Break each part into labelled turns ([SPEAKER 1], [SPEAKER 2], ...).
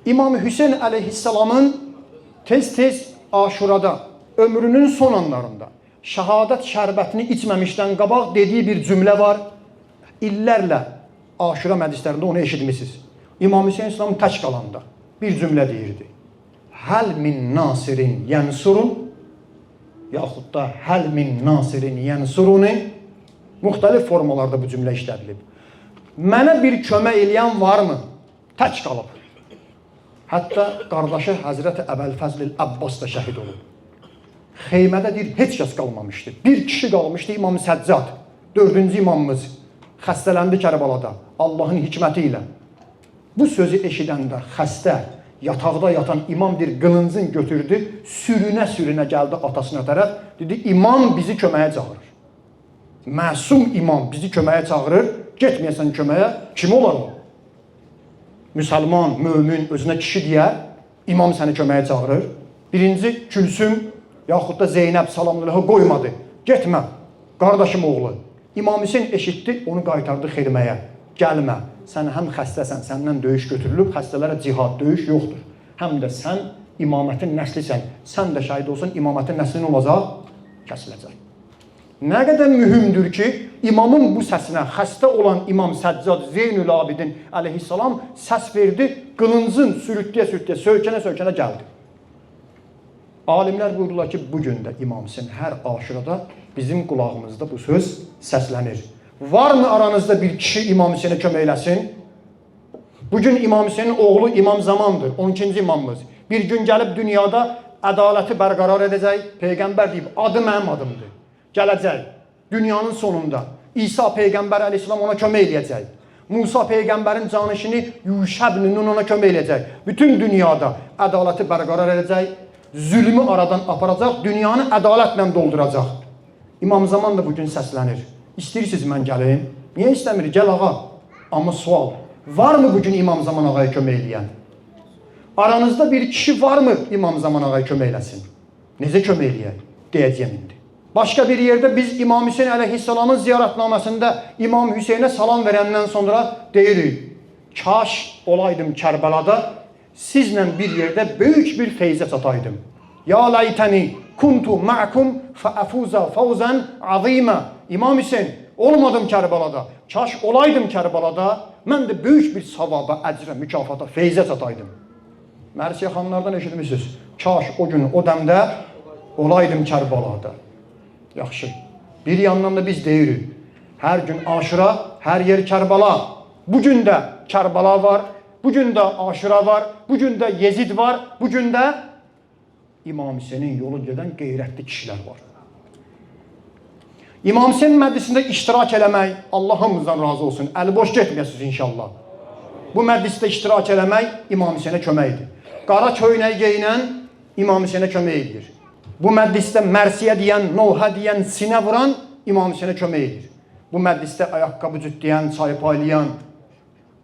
[SPEAKER 1] İmam Hüseyin əleyhissalamın tez-tez Aşurada, ömrünün son anlarında şəhadət şərbətini içməmişdən qabaq dediyi bir cümlə var. İllərlə Aşura məclislərində onu eşitmişsiniz. İmam Hüseyin İslamın tək qalanda bir cümlə deyirdi. Həl min nasirin yənsurun, yaxud da həl min nasirin yənsuruni, müxtəlif formalarda bu cümlə işlədilib. Mənə bir kömək eləyən varmı? Tək qalıb. Hətta qardaşı Həzrəti Əbəlfəzl Əbbas da şəhid olub. Xeymədə deyir, heç kəs qalmamışdı. Bir kişi qalmışdı, İmam Səccad, 4-cü imamımız. Xəstələndi Kərbalada, Allahın hikməti ilə. Bu sözü eşidəndə xəstə, yataqda yatan imam bir qılıncın götürdü, sürünə-sürünə gəldi atasına tərəf. Dedi, imam bizi köməyə çağırır. Məsum imam bizi köməyə çağırır, getməyəsən köməyə, kim olar o? Müsəlman, mömin, özünə kişi deyər, imam səni köməyə çağırır. Birinci Külsüm, yaxud da Zeynəb salamlığı qoymadı. Getmə, qardaşım oğlu. İmam Hüseyin eşitdi, onu qaytardı xidməyə. Gəlmə, sən həm xəstəsən, səndən döyüş götürülüb, xəstələrə cihad, döyüş yoxdur. Həm də sən imamətin nəslisən, sən də şahid olsan, imamətin nəslin olacaq, kəsiləcək. Nə qədər mühümdür ki, imamın bu səsinə xəstə olan İmam Səccad Zeynül Abidin əleyhissalam səs verdi, qılıncın sürütləyə-sürütləyə, söykənə-söykənə gəldi. Alimlər buyurdular ki, bugün də İmam Hüseyin hər aşurada bizim qulağımızda bu söz səslənir. Varmı aranızda bir kişi İmam Hüseyinə kömək eləsin? Bugün İmam Hüseyinin oğlu İmam Zamandır, 12-ci imamımız. Bir gün gəlib dünyada ədaləti bərqərar edəcək, Peyğəmbər deyib, adı mənim adımdır. Gələcək, dünyanın sonunda İsa Peyğəmbər əleyhissalam ona kömək eləyəcək. Musa Peyğəmbərin canişini Yuşə ibn Nun ona kömək eləyəcək. Bütün dünyada ədaləti bərqərar edəcək, zülmü aradan aparacaq, dünyanı ədalətlə dolduracaq. İmam Zaman da bugün səslənir. İstəyirsiniz mən gəlim? Niyə istəmir? Gəl ağa. Amma sual, varmı bugün İmam Zaman ağaya kömək eləyən? Aranızda bir kişi varmı İmam Zaman ağaya kömək eləsin? Necə kömək eləyək? Deyəcəyəm indi. Başqa bir yerdə biz İmam Hüseyin əleyhissalamın ziyarətnaməsində İmam Hüseyinə salam verəndən sonra deyirik, kaş olaydım Kərbəlada, sizlə bir yerdə böyük bir feyzə çataydım. Ya laytəni kuntu ma'kum fa'afuza fawzan azima. İmam Hüseyin, olmadım Kərbəlada. Kaş olaydım Kərbəlada, mən də böyük bir savaba, əcrə, mükafata, feyzə çataydım. Mərsiyə xanlardan eşitmişsiniz. Kaş o gün, o dəmdə olaydım Kərbəlada. Yaxşı. Bir yandan da biz deyirik, hər gün Aşura, hər yer Kərbəla. Bugün də Kərbəla var, bugün də Aşura var, bugün də Yezid var, bugün də İmam Hüseynin yolu gedən qeyrətli kişilər var. İmam Hüseyin məclisində iştirak eləmək, Allah hamımızdan razı olsun, əli boş getməyəsiniz inşallah. Bu məclisdə iştirak eləmək İmam Hüseyinə köməkdir. Qara köynək geyinən İmam Hüseyinə kömək edir. Bu məclisdə mərsiyə deyən, novhə deyən, sinə vuran İmam Hüseyinə kömək edir. Bu məclisdə ayaqqabı cütləyən, çay paylayan,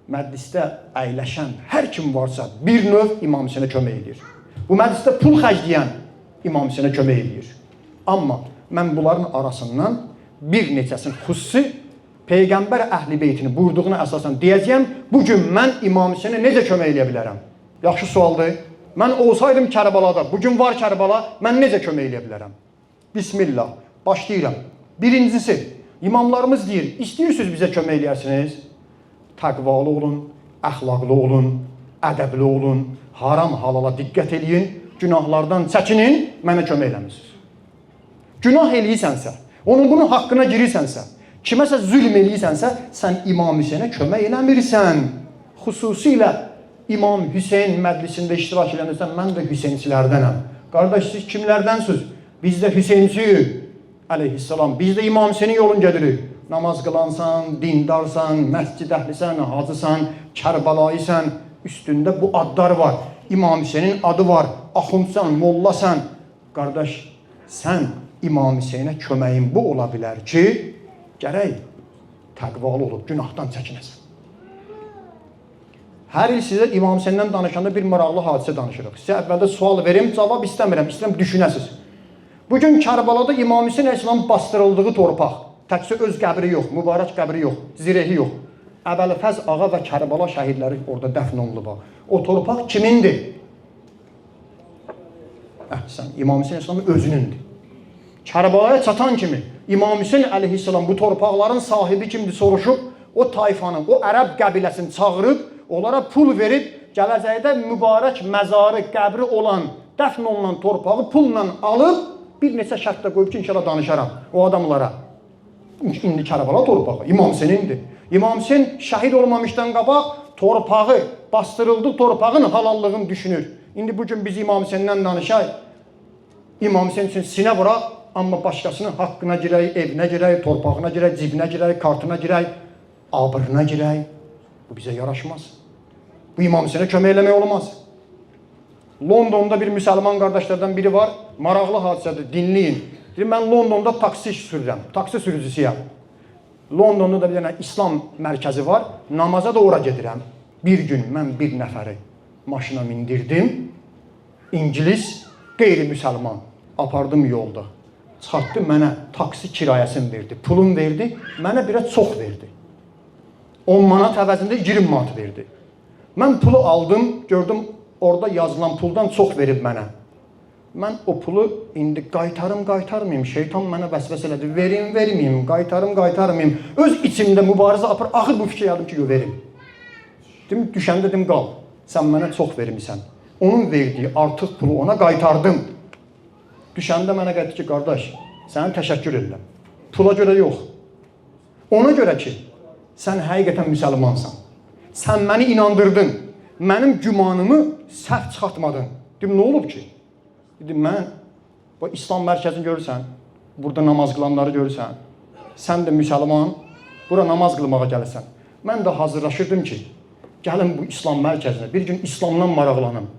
[SPEAKER 1] məclisdə əyləşən hər kim varsa bir növ İmam Hüseyinə kömək edir. Bu məclisdə pul xərcləyən İmam Hüseyinə kömək edir. Amma mən bunların arasından bir neçəsini xüsusi Peyğəmbər əhl-i beytini buyurduğuna əsasən deyəcəyəm, bugün mən İmam Hüseyinə necə kömək eləyə bilərəm? Yaxşı sualdır. Mən olsaydım Kərbalada, bugün var Kərbala, mən necə kömək eləyə bilərəm? Bismillah, başlayıram. Birincisi, imamlarımız deyir, istəyirsiniz bizə kömək eləyərsiniz? Təqvalı olun, əxlaqlı olun, ədəbli olun, haram halala diqqət eləyin, günahlardan çəkinin, mənə kömək eləmişsiniz. Günah eləyirsənsə, onun bunun haqqına girirsənsə, kiməsə zülm eləyirsənsə, sən İmam Hüseyinə kömək eləmirsən. Xüsusilə İmam Hüseyin məclisində iştirak edənirsən, mən də Hüseyinçilərdənəm. Qardaş, siz kimlərdənsiniz? Biz də Hüseyinçiyik, əleyhissalam. Biz də İmam Hüseynin yolun gedirik. Namaz qılansan, dindarsan, məscid əhlisən, hacısan, Kərbalayısan, üstündə bu adlar var. İmam Hüseynin adı var, axundsan, mollasan. Qardaş, sən İmam Hüseyinə köməyin bu ola bilər ki, gərək təqvalı olub, günahdan çəkinəsən. Hər il sizə İmam Hüseyindən danışanda bir maraqlı hadisə danışırıq. Sizə əvvəldə sual verim, cavab istəmirəm, istəyirəm düşünəsiz. Bugün Kərbalada İmam Hüseyin əleyhissalam bastırıldığı torpaq, təkcə öz qəbri yox, mübarək qəbri yox, zirehi yox. Əbəlfəz ağa və Kərbala şəhidləri orada dəfn olunub. O torpaq kimindir? Əhsən, İmam Hüseyn əleyhissalamın özünündür. Kərbalaya çatan kimi İmam Hüseyn əleyhissalam bu torpaqların sahibi kimdir soruşub, o tayfanın, o ərəb qəbiləsini çağırıb, onlara pul verib, gələcəkdə mübarək məzarı, qəbri olan, dəfn olunan torpağı pulla alıb, bir neçə şərtdə qoyub ki, inşallah danışaram o adamlara. İndi Kərbala torpağı İmam Hüseynindir. İmam Hüseyn şəhid olmamışdan qabaq torpağı, bastırıldığı torpağın halallığını düşünür. İndi bugün biz İmam Hüseyndən danışaq, İmam Hüseyn üçün sinə vuraq, amma başqasının haqqına girək, evinə girək, torpağına girək, cibinə girək, kartına girək, abırına girək. Bu bizə yaraşmaz. Bu İmam Hüseynə kömək eləmək olmaz. Londonda bir müsəlman qardaşlardan biri var, maraqlı hadisədir, dinləyin. Deyir, mən Londonda taksi sürürəm, taksi sürücüsüyəm. Londonda da bir dənə İslam mərkəzi var, namaza da ora gedirəm. Bir gün mən bir nəfəri maşına mindirdim, İngilis, qeyri-müsəlman, apardım yolda. Çıxartdı, mənə taksi kirayəsini verdi, pulum verdi, mənə biraz çox verdi. 10 manat əvəzində 20 manat verdi. Mən pulu aldım, gördüm, orada yazılan puldan çox verib mənə. Mən o pulu indi qaytarmayım, şeytan mənə vəsvəsə elədi, verməyim, qaytarmayım. Öz içimdə mübarizə apır, axır bu fikir gəldim ki, verim. Dedim, düşəndə dedim, qal, sən mənə çox vermişsən. Onun verdiyi artıq pulu ona qaytardım. Düşəndə mənə gəldi ki, qardaş, sənə təşəkkür edirəm. Pula görə yox. Ona görə ki, sən həqiqətən müsəlmansan. Sən məni inandırdın, mənim gümanımı səhv çıxartmadın. Dedim, nə olub ki? Dedim, mən bu İslam mərkəzini görürsən, burada namaz qılanları görürsən, sən də müsəlman, bura namaz qılmağa gəlirsən. Mən də hazırlaşırdım ki, gəlin bu İslam mərkəzinə, bir gün İslamdan maraqlanım,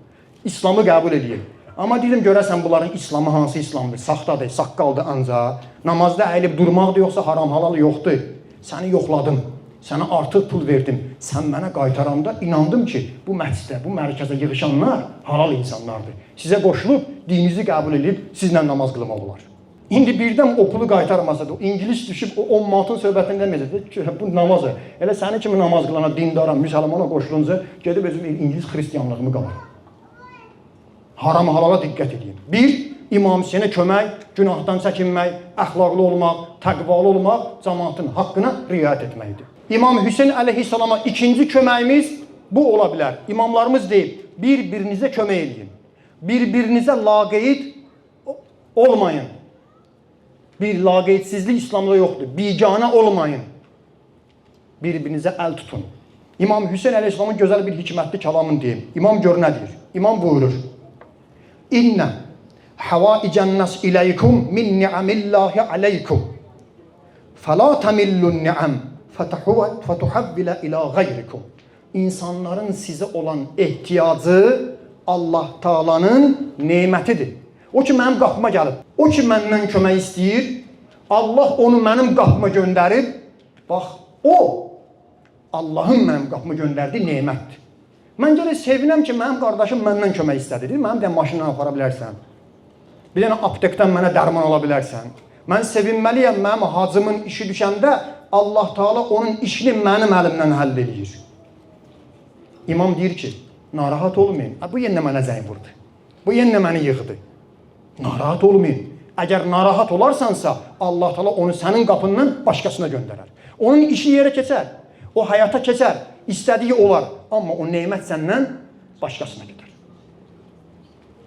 [SPEAKER 1] İslamı qəbul edeyim. Amma dedim, görəsən bunların İslamı hansı İslamdır, saxtadır, saqqaldır ancaq, namazda əyilib durmaqdır, yoxsa haram halal yoxdur. Səni yoxladım, sənə artıq pul verdim, sən mənə qaytaranda inandım ki, bu məsciddə, bu mərkəzə yığışanlar halal insanlardır. Sizə qoşulub, dininizi qəbul edib, sizlə namaz qılmaq olar. İndi birdən o pulu qaytarmasa da, o İngilis düşüb, o 10 manatın söhbətində deməyəcək ki, bu namazı, elə səni kimi namaz qılana, dindara, müsəlmana qoşulunca, gedib özüm İngilis xristiyanlığımı qalır. Haram halala diqqət edeyim. Bir, İmam Hüseynə kömək, günahdan çəkinmək, əxlaqlı olmaq, təqvalı olmaq, cəmaatın haqqına riayət etməkdir. İmam Hüseyn əleyhissalama ikinci köməyimiz bu ola bilər. İmamlarımız deyib, bir-birinizə kömək edin. Bir-birinizə laqeyd olmayın. Bir laqeydsizlik İslamda yoxdur. Biganə olmayın. Bir-birinizə əl tutun. İmam Hüseyn əleyhissalamın gözəl bir hikmətli kəlamını deyim. İmam gör nə deyir? İmam buyurur. İnnə həvaicən nəs iləykum min ni'amillahi aleykum. Fəla təmillun ni'am fətuhavvilə ilə qayrikum. İnsanların sizə olan ehtiyacı Allah Taala'nın nemətidir. O ki mənim qapıma gəlib, o ki məndən kömək istəyir, Allah onu mənim qapıma göndərib, bax, o Allahın mənim qapıma göndərdiyi nemətdir. Mən gələ sevinəm ki, mənim qardaşım məndən kömək istədi. Mənim də maşından apara bilərsən. Bir dənə aptekdən mənə dərman ala bilərsən. Mən sevinməliyəm, mənim hacımın işi düşəndə Allah Taala onun işini mənim əlimdən həll edir. İmam deyir ki, narahat olmayın. Bu yenə mənə zəng vurdu. Bu yenə məni yığdı. Narahat olmayın. Əgər narahat olarsansa, Allah Taala onu sənin qapından başqasına göndərər. Onun işi yerə keçər. O həyata keçər. İstədiyi olar. Amma o nemət səndən başqasına gedər.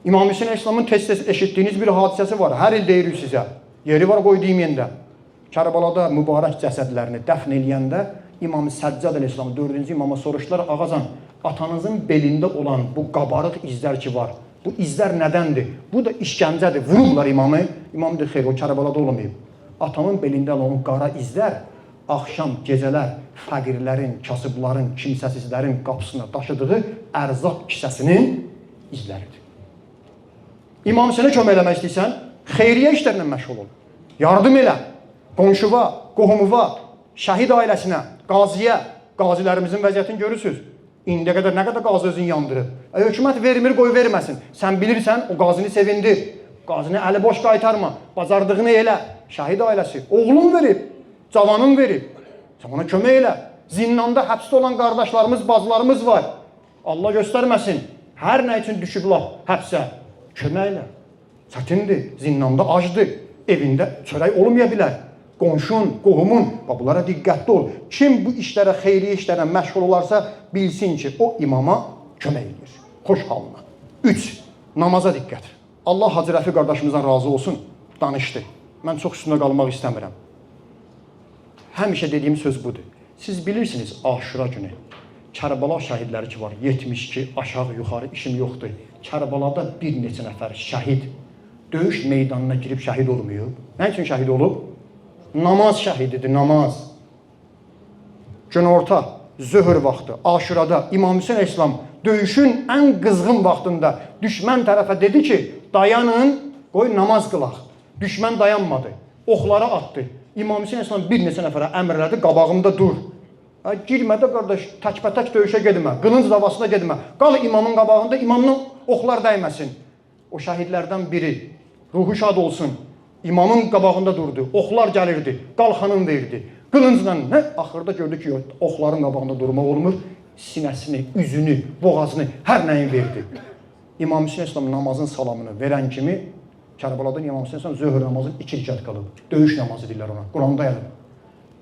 [SPEAKER 1] İmam Hüseyn əleyhissalamın tez-tez eşitdiyiniz bir hadisəsi var. Hər il deyirik sizə. Yeri var qoy deyim yəndə. Kərbalada mübarək cəsədlərini dəfn eləyəndə İmam Səccad əleyhissalam 4-cü imama soruşdular, ağacan, atanızın belində olan bu qabarıq izlər ki var, bu izlər nədəndir? Bu da işgəncədir. Vurublar imamı. İmam deyir, xeyr, o Kərbalada olmayıb. Atamın belində olan qara izlər axşam, gecələr fəqirlərin, kasıbların, kimsəsizlərin qapısına daşıdığı ərzaq kisəsinin izləridir. İmam Hüseynə kömək eləmək istəyirsən, xeyriyyə işlərlə məşğul ol. Yardım elə. Qonşuva, qohumuva, şəhid ailəsinə, qaziyə, qazilərimizin vəziyyətini görürsünüz. İndiyə qədər nə qədər qazi özünü yandırıb. Hökumət vermir, qoy verməsin. Sən bilirsən, o qazini sevindir. Qazini əli boş qaytarma, bacardığını elə. Şəhid ailəsi, oğlun verib, cavanın verib. Sən ona kömək elə. Zindanda həbsdə olan qardaşlarımız, bacılarımız var. Allah göstərməsin. Hər nə üçün düşüblər həbsə? Köməklə. Çətindir, zindanda acdır, evində çörək olmaya bilər. Qonşun, qohumun, bunlara diqqətli ol. Kim bu işlərə, xeyri işlərə məşğul olarsa, bilsin ki, o imama kömək edir. Xoş halına. 3. Namaza diqqət. Allah Hacı Rəfi qardaşımızdan razı olsun, danışdı. Mən çox üstündə qalmaq istəmirəm. Həmişə dediyim söz budur. Siz bilirsiniz, Aşura günü Kərbala şəhidləri ki var, 72, aşağı, yuxarı işim yoxdur. Kərbalada bir neçə nəfər şəhid döyüş meydanına girib şəhid olmayıb. Nə üçün şəhid olub? Namaz şəhididir, namaz. Günorta, zöhr vaxtı, Aşurada İmam Hüseyin İslam döyüşün ən qızğın vaxtında düşmən tərəfə dedi ki, dayanın, qoy namaz qılaq. Düşmən dayanmadı, oxları atdı. İmam Hüseyin İslam bir neçə nəfərə əmr elədi, qabağımda dur. Girmə də qardaş, təkbətək döyüşə gedmə, qılınc davasına gedmə. Qal imamın qabağında, imamın oxlar dəyməsin. O şəhidlərdən biri, ruhu şad olsun, imamın qabağında durdu, oxlar gəlirdi, qalxanın verdi. Qılıncla nə? Axırda gördü ki, oxların qabağında durmaq olmur, sinəsini, üzünü, boğazını, hər nəyin verdi. İmam Hüseyin İslam namazın salamını verən kimi, Kərbaladan İmam Hüseyin İslam zöhr namazın 2 rəkat qalıb. Döyüş namazı deyirlər ona, Quranda yazılıb.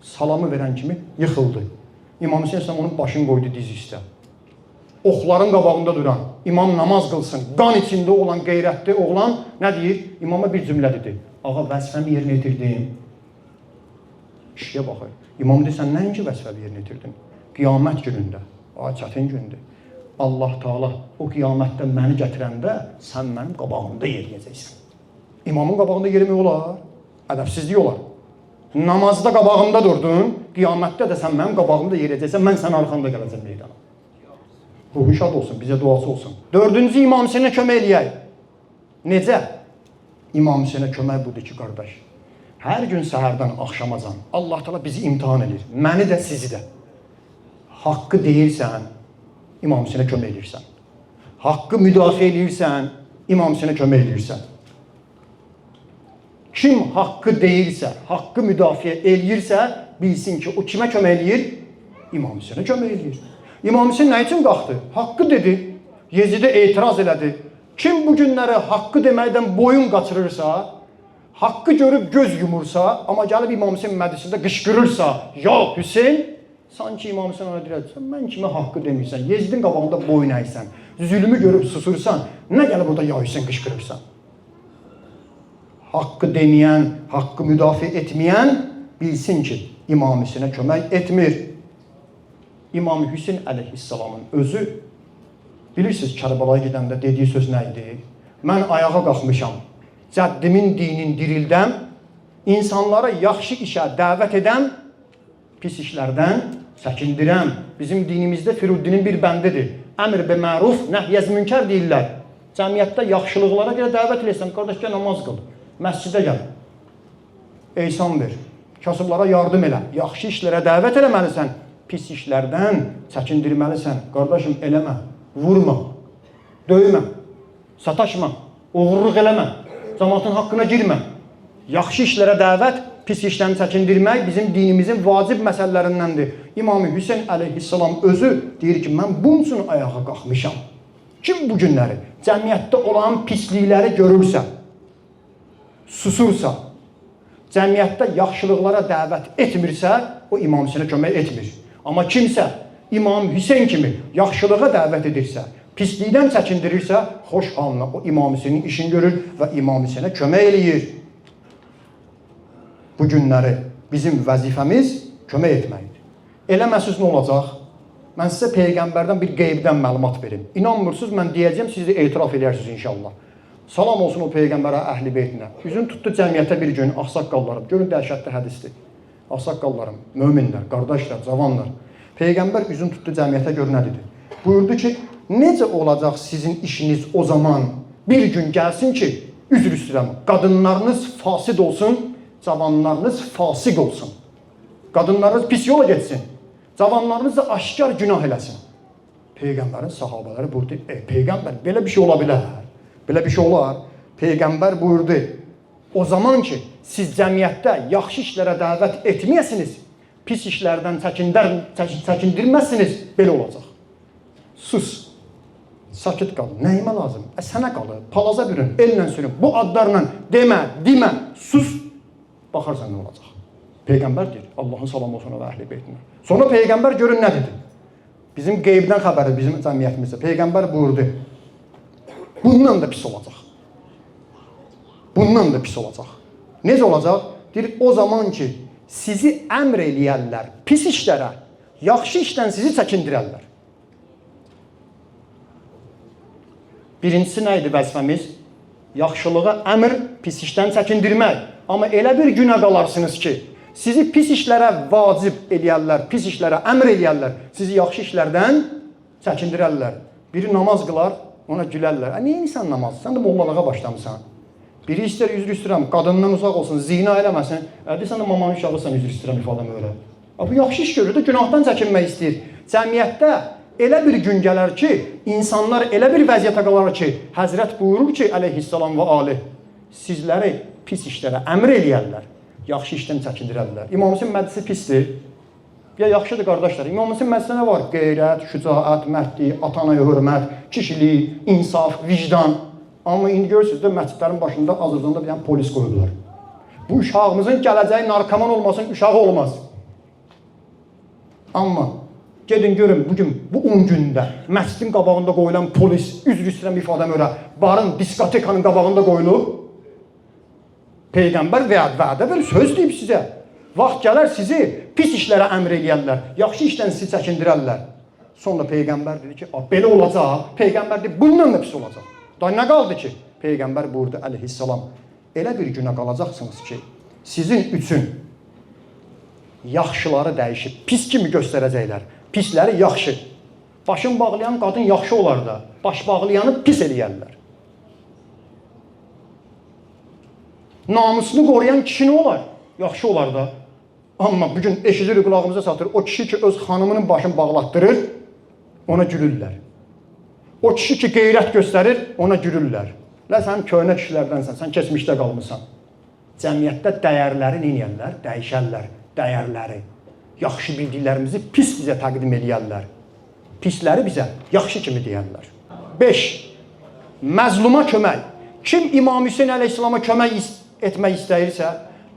[SPEAKER 1] Salamı verən kimi yıxıldı. İmam Hüseyin İslam onun başını qoydu diz üstə. Oxların qabağında duran, imam namaz qılsın, qan içində olan qeyrətli oğlan nə deyir? İmama bir cümlə dedi. Ağa, vəzifəmi yerinə yetirdim. İşə baxır. İmam deyir, sən nəinki vəzifəmi yerinə yetirdin? Qiyamət günündə, çətin gündür. Allah Taala o qiyamətdə məni gətirəndə sən mənim qabağımda yeriyəcəksən. İmamın qabağında yerimək olar, ədəbsizlik olar. Namazda qabağımda durdun, qiyamətdə də sən mənim qabağımda yeriyəcəksən, mən sənin arxanda gələcəm meydana. Ruhu şad olsun, bizə duası olsun. 4-cü İmam Hüseyinə kömək eləyək. Necə? İmam Hüseyinə kömək budur ki, qardaş. Hər gün səhərdən axşamacan Allah Taala bizi imtihan edir. Məni də, sizi də. Haqqı deyirsən, İmam Hüseyinə kömək edirsən. Haqqı müdafiə edirsən, İmam Hüseyinə kömək edirsən. Kim haqqı deyirsə, haqqı müdafiə eləyirsə, bilsin ki, o kimə kömək eləyir? İmam Hüseyinə kömək eləyir. İmam Hüseyin nə üçün qalxdı? Haqqı dedi, Yezidə etiraz elədi. Kim bu günləri haqqı deməkdən boyun qaçırırsa, haqqı görüb göz yumursa, amma gəlib İmam Hüseyin məclisində qışqırırsa, ya Hüseyin, sanki İmam Hüseyin ona deyir, mən kimə haqqı demirsən, Yezidin qabağında boyun əysən, zülmü görüb susursan, nə gəlib burada ya Hüseyin qışqırırsan? Haqqı deməyən, haqqı müdafiə etməyən bilsin ki, İmam Hüseyinə kömək etmir. İmam Hüseyin əleyhissalamın özü, bilirsiniz Kərbalaya gedəndə dediyi söz nə idi? Mən ayağa qalxmışam, cəddimin dinin dirildəm, insanlara yaxşı işə dəvət edəm, pis işlərdən çəkindirəm. Bizim dinimizdə Firuddinin bir bəndidir. Əmr be məruf, nəhyəz münkər deyirlər. Cəmiyyətdə yaxşılıqlara görə dəvət edirsən, qardaş gəl namaz qıl, məscidə gəl, ehsan ver, kasıblara yardım elə, yaxşı işlərə dəvət eləməlisən, pis işlərdən çəkindirməlisən. Qardaşım, eləmə, vurma, döymə, sataşma, uğurluq eləmə, cəmaatın haqqına girmə. Yaxşı işlərə dəvət, pis işdən çəkindirmək bizim dinimizin vacib məsələlərindəndir. İmam Hüseyin əleyhissalam özü deyir ki, mən bunun üçün ayağa qalxmışam. Kim bu günləri cəmiyyətdə olan pislikləri görürsə, susursa, cəmiyyətdə yaxşılıqlara dəvət etmirsə, o İmam Hüseyinə kömək etmir. Amma kimsə İmam Hüseyin kimi yaxşılığa dəvət edirsə, pislikdən çəkindirirsə, xoş halına o İmam Hüseyinin işini görür və İmam Hüseyinə kömək eləyir. Bu günləri bizim vəzifəmiz kömək etməkdir. Eləməsiz nə olacaq? Mən sizə Peyğəmbərdən bir qeybdən məlumat verim. İnanmırsınız, mən deyəcəm, siz də etiraf edərsiniz inşallah. Salam olsun o Peyğəmbərə, əhl-i beytinə. Üzün tutdu cəmiyyətə bir gün, ağsaqqallarım. Görün, dəhşətli hədisdir. Ağsaqqallarım, möminlər, qardaşlar, cavanlar. Peyğəmbər üzün tutdu cəmiyyətə, gör nə dedi. Buyurdu ki, necə olacaq sizin işiniz o zaman bir gün gəlsin ki, üzr istəyirəm, qadınlarınız fasid olsun, cavanlarınız fasiq olsun. Qadınlarınız pis yola getsin, cavanlarınız da aşkar günah eləsin. Peyğəmbərin sahabələri buyurdu, Peyğəmbər, belə bir şey ola bilər. Belə bir şey olar. Peyğəmbər buyurdu, o zaman ki, siz cəmiyyətdə yaxşı işlərə dəvət etməyəsiniz, pis işlərdən çəkindirməzsiniz, belə olacaq. Sus. Sakit qalın. Nəyimə lazım? Sənə qalır. Palaza bürün, ellə sürün. Bu adlarla demə, sus. Baxarsan nə olacaq? Peyğəmbər deyir, Allahın salamı olsun və əhl-i beytinə. Sonra Peyğəmbər görün nə dedi? Bizim qeybdən xəbəri, bizim cəmiyyətimizdə. Peyğəmbər buyurdu, bundan da pis olacaq. Bundan da pis olacaq. Necə olacaq? Deyir, o zaman ki, sizi əmr eləyərlər pis işlərə, yaxşı işdən sizi çəkindirərlər. Birincisi nə idi vəzifəmiz? Yaxşılığa əmr, pis işdən çəkindirmək. Amma elə bir günə qalarsınız ki, sizi pis işlərə vacib eləyərlər, pis işlərə əmr eləyərlər, sizi yaxşı işlərdən çəkindirərlər. Biri namaz qılar, ona gülərlər. Niyə insan namazı? Sən də mollalığa başlamısan. Biri istər üzr istəyirəm, qadından uzaq olsun, zina eləməsin. Sən də mamanın uşağısan, üzr istəyirəm ifadəmi öyrə. Bu yaxşı iş görür də, günahdan çəkinmək istəyir. Cəmiyyətdə elə bir gün gələr ki, insanlar elə bir vəziyyətə qalar ki, Həzrət buyurur ki, əleyhissalam və aleyh, sizləri pis işlərə əmr eləyərlər, yaxşı işdən çəkindirərlər. İmam Hüseyin məclisi pisdir. Ya yaxşıdır qardaşlar, İmam Hüseyin məclisində nə var? Qeyrət, şücaət, mərdlik, atanaya hörmət, kişilik, insaf, vicdan. Amma indi görürsünüz də məscidlərin başında Azərbaycanda bir dənə polis qoyurlar. Bu uşağımızın gələcəyi narkoman olmasın, uşağı olmaz. Amma gedin görün, bugün bu 10 gündə məscidin qabağında qoyulan polis, üzr istəyirəm ifadəmi öyrə, barın, diskotekanın qabağında qoyulur. Peyğəmbər vədə verir, söz deyib sizə. Vaxt gələr sizi pis işlərə əmr eləyərlər, yaxşı işdən sizi çəkindirərlər. Sonra Peyğəmbər dedi ki, belə olacaq. Peyğəmbər dedi, bundan da pis olacaq. Da nə qaldı ki? Peyğəmbər buyurdu əleyhissalam, elə bir günə qalacaqsınız ki, sizin üçün yaxşıları dəyişib, pis kimi göstərəcəklər. Pisləri yaxşı. Başın bağlayan qadın yaxşı olar da, baş bağlayanı pis eləyərlər. Namusunu qoruyan kişi nə olar? Yaxşı olar da. Amma bugün eşidir qulağımıza satır, o kişi ki öz xanımının başını bağlatdırır, ona gülürlər. O kişi ki qeyrət göstərir, ona gülürlər. Sən köhnə kişilərdənsən, sən keçmişdə qalmışsan. Cəmiyyətdə dəyərləri neynəyərlər? Dəyişərlər dəyərləri. Yaxşı bildiklərimizi pis bizə təqdim eləyərlər. Pisləri bizə yaxşı kimi deyərlər. 5. Məzluma kömək. Kim İmam Hüseyin əleyhissalama kömək etmək istəyirsə,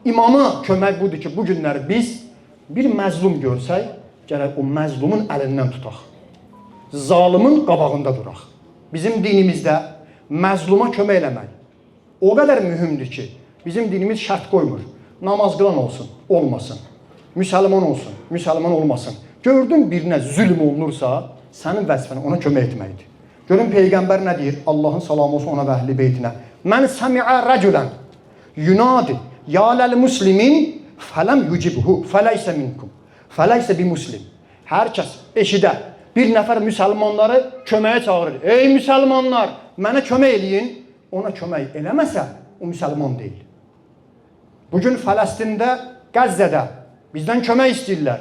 [SPEAKER 1] imama kömək budur ki, bu günləri biz bir məzlum görsək, gərək o məzlumun əlindən tutaq. Zalimin qabağında duraq. Bizim dinimizdə məzluma kömək eləmək o qədər mühümdür ki, bizim dinimiz şərt qoymur. Namaz qılan olsun, olmasın. Müsəlman olsun, müsəlman olmasın. Gördün birinə zülm olunursa, sənin vəzifən ona kömək etməkdir. Görün Peyğəmbər nə deyir? Allahın salamı olsun ona və əhl-i beytinə. Mən səmiə rəculən yunadi ya ləl-muslimin fələm yucibhu fələysə minkum fələysə bi muslim. Hər kəs eşidə bir nəfər müsəlmanları köməyə çağırır. Ey müsəlmanlar, mənə kömək eləyin. Ona kömək eləməsə, o müsəlman deyil. Bugün Fələstində, Qəzzədə bizdən kömək istəyirlər.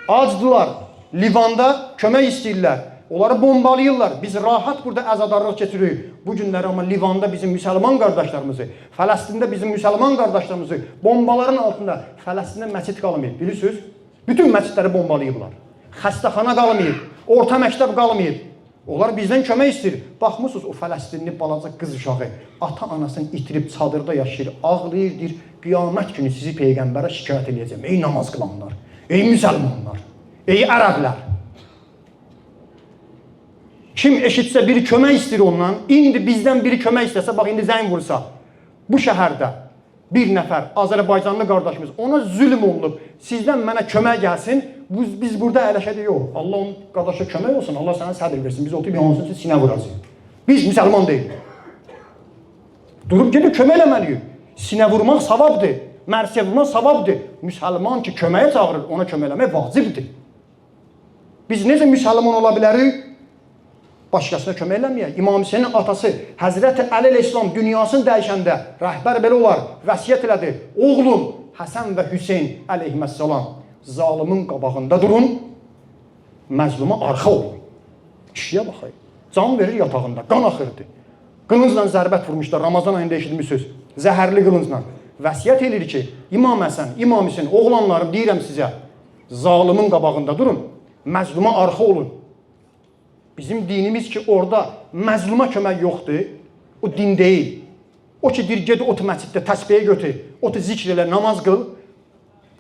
[SPEAKER 1] Acdılar, Livanda kömək istəyirlər. Onları bombalayırlar. Biz rahat burada əzadarlıq keçiririk. Bu günləri amma Livanda bizim müsəlman qardaşlarımızı, Fələstində bizim müsəlman qardaşlarımızı bombaların altında Fələstində məscid qalmayıb. Bilirsiniz? Bütün məscidləri bombalayıblar. Xəstəxana qalmayıb. Orta məktəb qalmayıb. Onlar bizdən kömək istəyir. Baxmısınız o Fələstinli balaca qız uşağı ata-anasını itirib çadırda yaşayır, ağlayır, deyir, qiyamət günü sizi Peyğəmbərə şikayət edəcəm. Ey namaz qılanlar, ey müsəlmanlar, ey ərəblər. Kim eşitsə biri kömək istəyir ondan, indi bizdən biri kömək istəsə, bax indi zəng vursa, bu şəhərdə bir nəfər Azərbaycanlı qardaşımız ona zülm olunub, sizdən mənə kömək gəlsin, biz burada əyləşədik, yox. Allah onun qardaşa kömək olsun, Allah sənə səbir versin, biz oturub yansın üçün sinə vuracaq. Biz müsəlman deyilik. Durub gedib kömək eləməliyik. Sinə vurmaq savabdır, mərsiyə vurmaq savabdır. Müsəlman ki köməyə çağırır, ona kömək eləmək vacibdir. Biz necə müsəlman ola bilərik? Başqasına kömək eləməyək. İmam Hüseynin atası Həzrəti Əli əleyhissalam dünyasını dəyişəndə rəhbər belə olar, vəsiyyət elədi. Oğlum Həsən və Hüseyn əleyhissalam zalimin qabağında durun, məzluma arxa olun. Kişiyə baxayım. Can verir yatağında, qan axırdı. Qılıncla zərbət vurmuşlar, Ramazan ayında eşitmişsiniz. Zəhərli qılıncla. Vəsiyyət edir ki, İmam Həsən, İmam Hüseyn, oğlanlarım deyirəm sizə, Zalimin qabağında durun, məzluma arxa olun. Bizim dinimiz ki, orada məzluma kömək yoxdur, o din deyil. O ki, dir ged otu məsciddə təsbiyə götür, otu zikr elə, namaz qıl.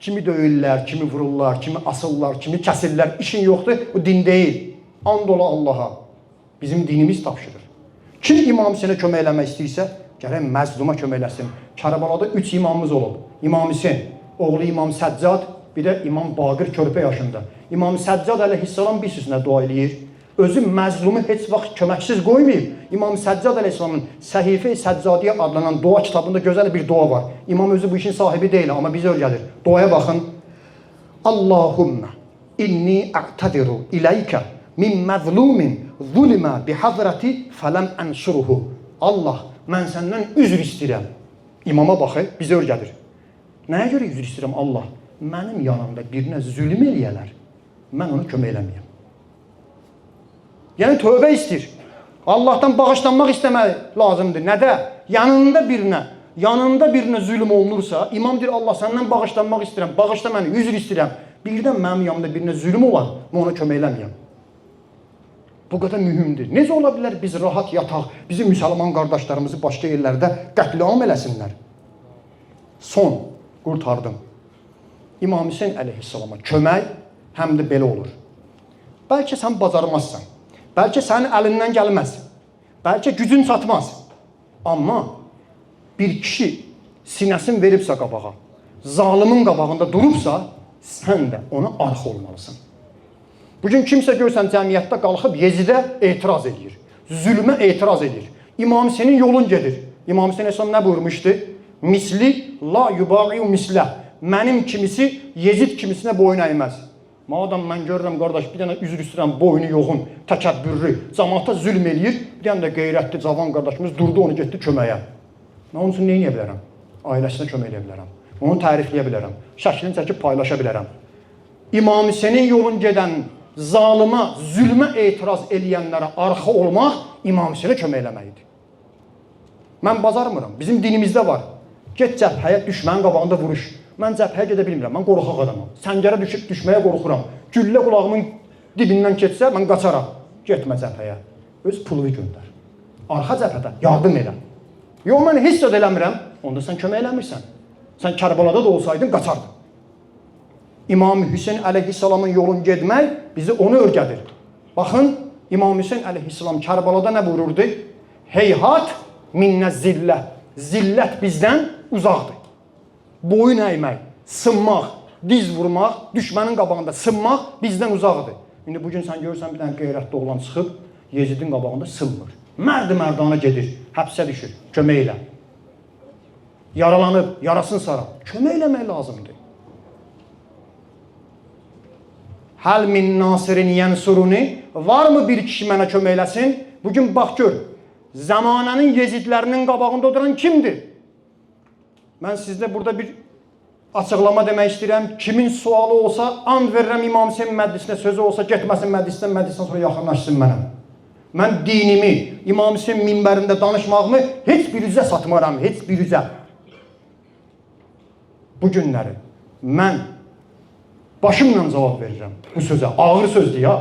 [SPEAKER 1] Kimi döyürlər, kimi vururlar, kimi asırlar, kimi kəsirlər, işin yoxdur, o din deyil. And ola Allaha. Bizim dinimiz tapşırır. Kim İmam Hüseynə kömək eləmək istəyirsə, gərək məzluma kömək eləsin. Kərbalada 3 imamımız olub. İmam Hüseyn, oğlu İmam Səccad, bir də İmam Baqir körpə yaşında. İmam Səccad əleyhissalam bir sözünə dua eləyir. Özü məzlumu heç vaxt köməksiz qoymayıb. İmam Səccad əleyhissalamın Səhifə-i Səccadiyyə adlanan dua kitabında gözəl bir dua var. İmam özü bu işin sahibi deyil, amma bizə öyrədir. Duaya baxın. Allahümmə inni a'tadiru iləykə min məzlumin zulmə bihəzrəti fələm ənsuruhu. Allah, mən səndən üzr istəyirəm. İmama baxı, bizə öyrədir. Nəyə görə üzr istəyirəm Allah? Mənim yanımda birinə zülm eləyələr, mən onu kömək eləməyəm. Yəni tövbə istəyir. Allahdan bağışlanmaq istəmək lazımdır. Nədə? Yanında birinə zülm olunursa, imam deyir, Allah səndən bağışlanmaq istəyirəm, bağışla məni, üzr istəyirəm. Birdən mənim yanımda birinə zülm olar, mən ona kömək eləməyəm. Bu qədər mühümdür. Necə ola bilər biz rahat yataq, bizim müsəlman qardaşlarımızı başqa yerlərdə qətliam eləsinlər? Son, qurtardım. İmam Hüseyn əleyhissalama kömək həm də belə olur. Bəlkə sən bacarmazsan, bəlkə sənin əlindən gəlməz, bəlkə gücün çatmaz. Amma bir kişi sinəsini veribsə qabağa, zalimin qabağında durubsa, sən də ona arxa olmalısın. Bugün kimsə görsən cəmiyyətdə qalxıb Yezidə etiraz edir, zülmə etiraz edir. İmam Hüseynin yolun gedir. İmam Hüseyin Əsələm nə buyurmuşdu? Misli la yubaqiyu mislə. Mənim kimisi Yezid kimisinə boyun əyməz. Madam mən görürəm, qardaş, bir dənə üzr istəyirəm, boynu yoxun, təkəbbürlü, cəmaata zülm eləyir, bir dənə də qeyrətli, cavan qardaşımız durdu, onu getdi köməyə. Mən onun üçün nə edə bilərəm? Ailəsinə kömək edə bilərəm. Onu tərifləyə bilərəm. Şəklini çəkib paylaşa bilərəm. İmam Hüseynin yolun gedən zalıma, zülmə etiraz eləyənlərə arxa olmaq İmam Hüseynə kömək eləməkdir. Mən bacarmıram. Bizim dinimizdə var. Get cəbhəyə, düşmənin qabağında vuruş. Mən cəbhəyə gedə bilmirəm. Mən qorxaq adamam. Səngərə düşməyə qorxuram. Güllə qulağımın dibindən keçsə, mən qaçaram. Getmə cəbhəyə. Öz pulunu göndər. Arxa cəbhədə yardım elə. Yox, mən heç də eləmirəm. Onda sən kömək eləmirsən. Sən Kərbalada da olsaydın, qaçardın. İmam Hüseyin əleyhissalamın yolun gedmək bizi onu öyrədir. Baxın, İmam Hüseyin əleyhissalam Kərbalada nə buyururdu? Heyhat minnə zillə. Zillət bizdən uzaqdır. Boyun əymək, sınmaq, diz vurmaq, düşmənin qabağında sınmaq bizdən uzaqdır. İndi bugün sən görürsən bir dənə qeyrətli oğlan çıxıb Yezidin qabağında sınmır. Mərd-mərdana gedir, həbsə düşür, kömək elə. Yaralanıb, yarasın sara, kömək eləmək lazımdır. Həl min nasirin yənsuruni, varmı bir kişi mənə kömək eləsin? Bugün bax gör, zamanənin Yezidlərinin qabağında oturan kimdir? Mən sizdə burada bir açıqlama demək istəyirəm. Kimin sualı olsa, and verirəm İmam Hüseyin məclisinə, sözü olsa getməsin məclisdən sonra yaxınlaşsın mənə. Mən dinimi, İmam Hüseyin minbərində danışmağımı heç bir üzə satmaram, heç bir üzə. Bu günləri mən başımla cavab verirəm bu sözə. Ağır sözdür ya.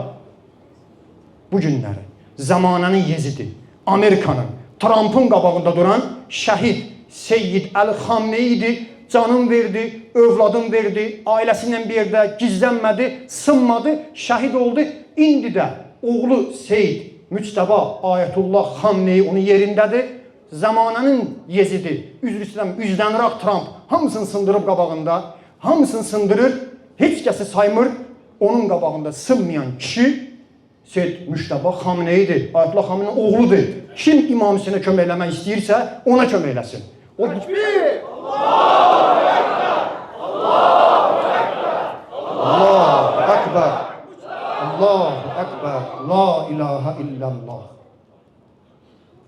[SPEAKER 1] Bu günləri zamanənin Yezidi, Amerikanın, Trump'ın qabağında duran şəhid Seyyid Əl-Xamneyi idi, canım verdi, övladım verdi, ailəsinlə bir yerdə gizlənmədi, sınmadı, şəhid oldu. İndi də oğlu Seyyid Müctəba Ayətullah Xamneyi onun yerindədir. Zamanənin Yezidi, üzr istəyirəm, üzləniraq Trump hamısını sındırıb qabağında, hamısını sındırır, heç kəsi saymır, onun qabağında sınmayan kişi Seyyid Müctəba Xamneyidir, Ayətullah Xamneyin oğludur. Kim İmam Hüseynə kömək eləmək istəyirsə, ona kömək eləsin. Tekbir! Allahu Ekber! Allahu Ekber! Allahu Ekber! Allahu Ekber! La ilahe illallah.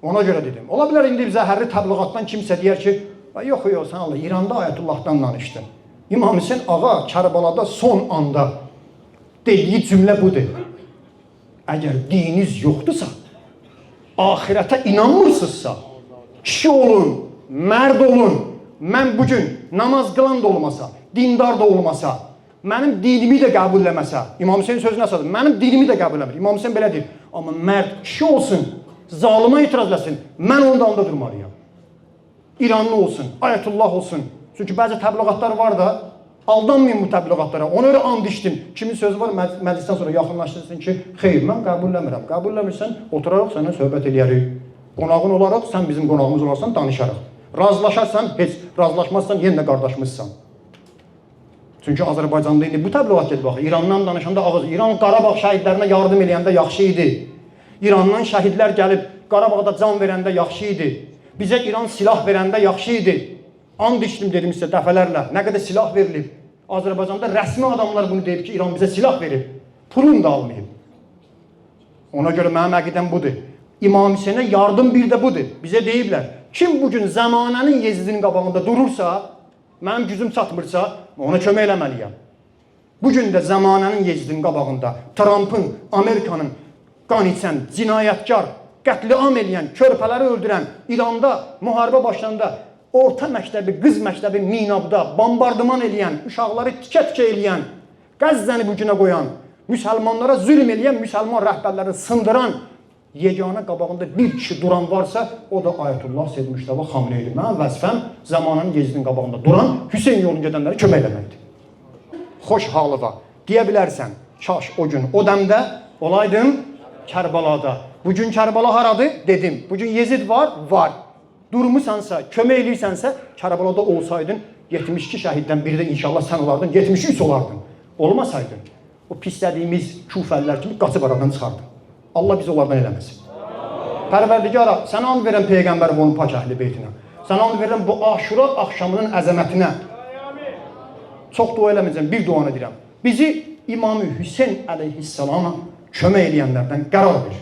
[SPEAKER 1] Ona görə dedim. Ola bilər indi zəhərli təbliğatdan kimsə deyər ki, yox, sən Allah, İranda Ayətullahdan danışdın. İmam Hüseyin ağa Kərbalada son anda dediyi cümlə budur. Əgər dininiz yoxdursa, ahirətə inanmırsınızsa, kişi olun, mərd olun. Mən bugün namaz qılan da olmasa, dindar da olmasa, mənim dinimi də qəbul eləməsə, İmam Hüseyin sözünə asadır, mənim dinimi də qəbul eləmir. İmam Hüseyin belə deyir, amma mərd kişi olsun, zalıma itiraz eləsin, mən onun dalında durmalıyam. İranlı olsun, Ayətullah olsun. Çünki bəzi təbliğatlar var da, aldanmayın bu təbliğatlara. Ona görə and içdim. Kimin sözü var, məclisdən sonra yaxınlaşdırsın ki, xeyr, mən qəbul eləmirəm. Qəbul eləmirsən, oturaraq sənə söhbət eləyərik. Qonağın olaraq, sən bizim qonağımız olarsan, danışarıq. Razılaşarsan, heç, razılaşmazsan, yenə də qardaşımızsan. Çünki Azərbaycanda indi bu təbliğat gedib baxır. İrandan danışanda ağız, İran Qarabağ şəhidlərinə yardım eləyəndə yaxşı idi. İrandan şəhidlər gəlib Qarabağda can verəndə yaxşı idi. Bizə İran silah verəndə yaxşı idi. And içdim dedim sizə dəfələrlə. Nə qədər silah verilib. Azərbaycanda rəsmi adamlar bunu deyib ki, İran bizə silah verib. Pulunu da almayıb. Ona görə mənim əqidəm budur. İmam Hüseynə yardım bir də budur. Bizə deyiblər. Kim bugün zamanənin Yezidinin qabağında durursa, mənim gücüm çatmırsa, ona kömək eləməliyəm. Bugün də zamanənin Yezidinin qabağında Trump'ın, Amerikanın qan içən, cinayətkar, qətliam eləyən, körpələri öldürən, İranda müharibə başlarında orta məktəbi, qız məktəbi Minabda bombardıman eləyən, uşaqları tikə-tikə eləyən, Qəzzəni bu günə qoyan, müsəlmanlara zülm eləyən, müsəlman rəhbərləri sındıran yeganə qabağında bir kişi duran varsa, o da Ayətullah Seyyid Müştəba Xamneydir. Mənim vəzifəm zamanın Yezidinin qabağında duran Hüseyin yolunu gedənləri kömək eləməkdir. Xoş halıva. Deyə bilərsən, kaş o gün o dəmdə olaydım Kərbalada. Bugün Kərbala haradır? Dedim. Bugün Yezid var? Var. Durmusansa, kömək eləyirsənsə, Kərbalada olsaydın, 72 şəhiddən biri də inşallah sən olardın, 73 olardın. Olmasaydın, o pislədiyimiz küfəllər kimi qaçıb aradan çıxardın. Allah bizi onlardan eləməsin. Pərverdigara, sənə and verən Peyğəmbər və onun pak əhli beytinə. Sənə and verən bu Aşura axşamının əzəmətinə. Çox dua eləməyəcəm, bir duanı edirəm. Bizi İmam-ı Hüseyin əleyhissalama kömək eləyənlərdən qərar ver.